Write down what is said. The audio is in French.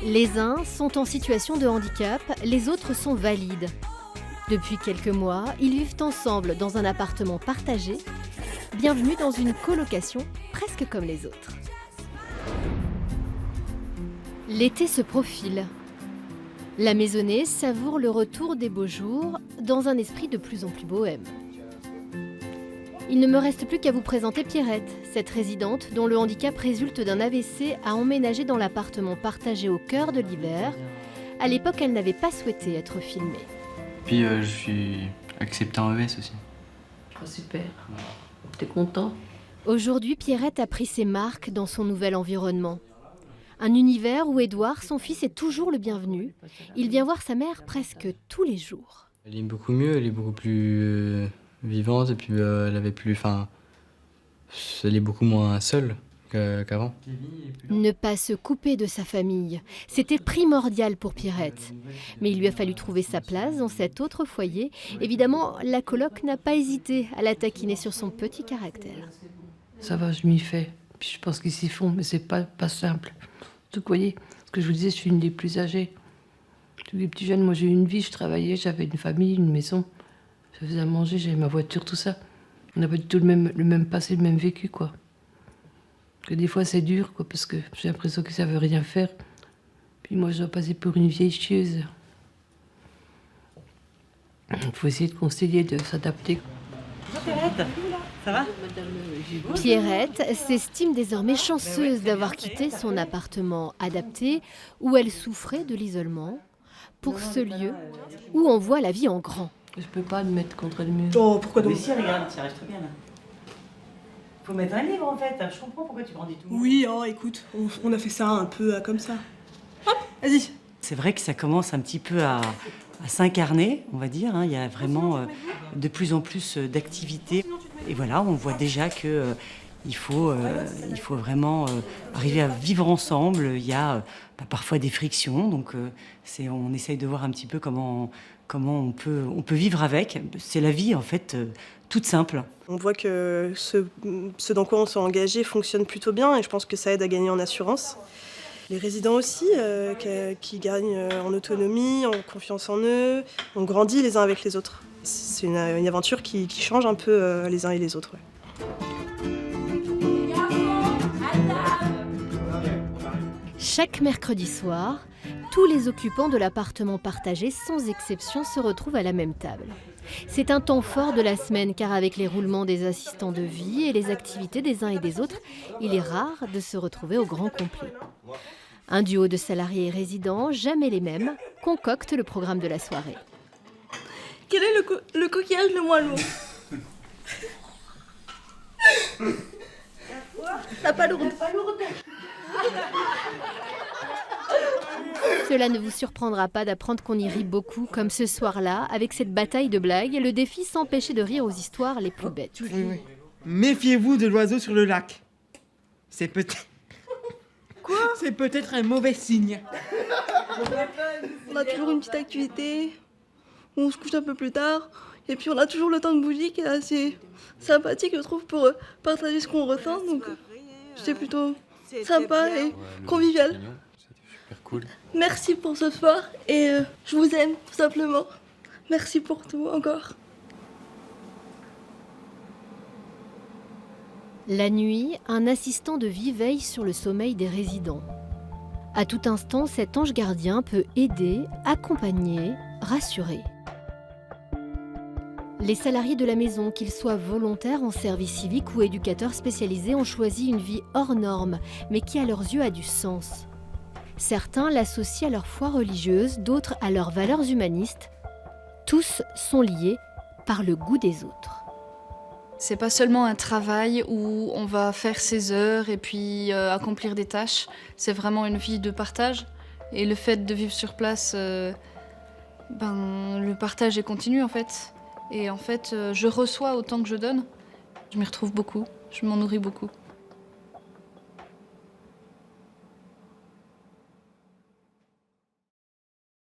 Les uns sont en situation de handicap, les autres sont valides. Depuis quelques mois, ils vivent ensemble dans un appartement partagé. Bienvenue dans une colocation presque comme les autres. L'été se profile. La maisonnée savoure le retour des beaux jours dans un esprit de plus en plus bohème. Il ne me reste plus qu'à vous présenter Pierrette, cette résidente dont le handicap résulte d'un AVC a emménagé dans l'appartement partagé au cœur de l'hiver. À l'époque, elle n'avait pas souhaité être filmée. Puis je suis accepté en ES aussi. Oh, super. T'es content? Aujourd'hui, Pierrette a pris ses marques dans son nouvel environnement. Un univers où Édouard, son fils, est toujours le bienvenu. Il vient voir sa mère presque tous les jours. Elle est beaucoup mieux, elle est beaucoup plus vivante et puis elle est beaucoup moins seule qu'avant. Ne pas se couper de sa famille, c'était primordial pour Pierrette. Mais il lui a fallu trouver sa place dans cet autre foyer. Évidemment, la coloc n'a pas hésité à la taquiner sur son petit caractère. Ça va, je m'y fais. Puis je pense qu'ils s'y font, mais c'est pas simple. Donc, vous voyez, ce que je vous disais, je suis une des plus âgées. Tous les petits jeunes, moi j'ai eu une vie, je travaillais, j'avais une famille, une maison. Je faisais à manger, j'avais ma voiture, tout ça. On n'a pas du tout le même passé, le même vécu, quoi. Que des fois c'est dur, quoi, parce que j'ai l'impression que ça veut rien faire. Puis moi je dois passer pour une vieille chieuse. Il faut essayer de concilier, de s'adapter. Pierrette, ça va? Pierrette s'estime désormais chanceuse d'avoir quitté son appartement adapté où elle souffrait de l'isolement pour ce lieu où on voit la vie en grand. Je peux pas me mettre contre le mur. Oh, pourquoi donc? Mais si, regarde, tu arrives très bien là. Faut mettre un livre en fait, je comprends pourquoi tu grandis tout. Oui, oh écoute, on a fait ça un peu comme ça. Hop, vas-y. C'est vrai que ça commence un petit peu à s'incarner, on va dire. Il y a vraiment de plus en plus d'activités. Et voilà, on voit déjà que il faut vraiment arriver à vivre ensemble. Il y a parfois des frictions, donc on essaye de voir un petit peu comment on peut vivre avec. C'est la vie en fait, toute simple. On voit que ce dans quoi on s'est engagé fonctionne plutôt bien et je pense que ça aide à gagner en assurance. Les résidents aussi, qui gagnent en autonomie, en confiance en eux, on grandit les uns avec les autres. C'est une aventure qui change un peu les uns et les autres. Ouais. Chaque mercredi soir, tous les occupants de l'appartement partagé, sans exception, se retrouvent à la même table. C'est un temps fort de la semaine car avec les roulements des assistants de vie et les activités des uns et des autres, il est rare de se retrouver au grand complet. Un duo de salariés et résidents, jamais les mêmes, concocte le programme de la soirée. Quel est le coquillage le moins lourd? La palourde. Cela ne vous surprendra pas d'apprendre qu'on y rit beaucoup, comme ce soir-là, avec cette bataille de blagues, le défi s'empêcher de rire aux histoires les plus bêtes. Oui. Méfiez-vous de l'oiseau sur le lac. C'est peut-être... Quoi? C'est peut-être un mauvais signe. On a toujours une petite activité, on se couche un peu plus tard, et puis on a toujours le temps de bougie qui est assez sympathique, je trouve, pour partager ce qu'on ressent. Donc c'est plutôt sympa et convivial. C'était super cool. Merci pour ce soir et je vous aime tout simplement. Merci pour tout encore. La nuit, un assistant de vie veille sur le sommeil des résidents. À tout instant, cet ange gardien peut aider, accompagner, rassurer. Les salariés de la maison, qu'ils soient volontaires en service civique ou éducateurs spécialisés, ont choisi une vie hors norme, mais qui à leurs yeux a du sens. Certains l'associent à leur foi religieuse, d'autres à leurs valeurs humanistes. Tous sont liés par le goût des autres. C'est pas seulement un travail où on va faire ses heures et puis accomplir des tâches. C'est vraiment une vie de partage. Et le fait de vivre sur place, le partage est continu en fait. Et en fait, je reçois autant que je donne. Je m'y retrouve beaucoup, je m'en nourris beaucoup.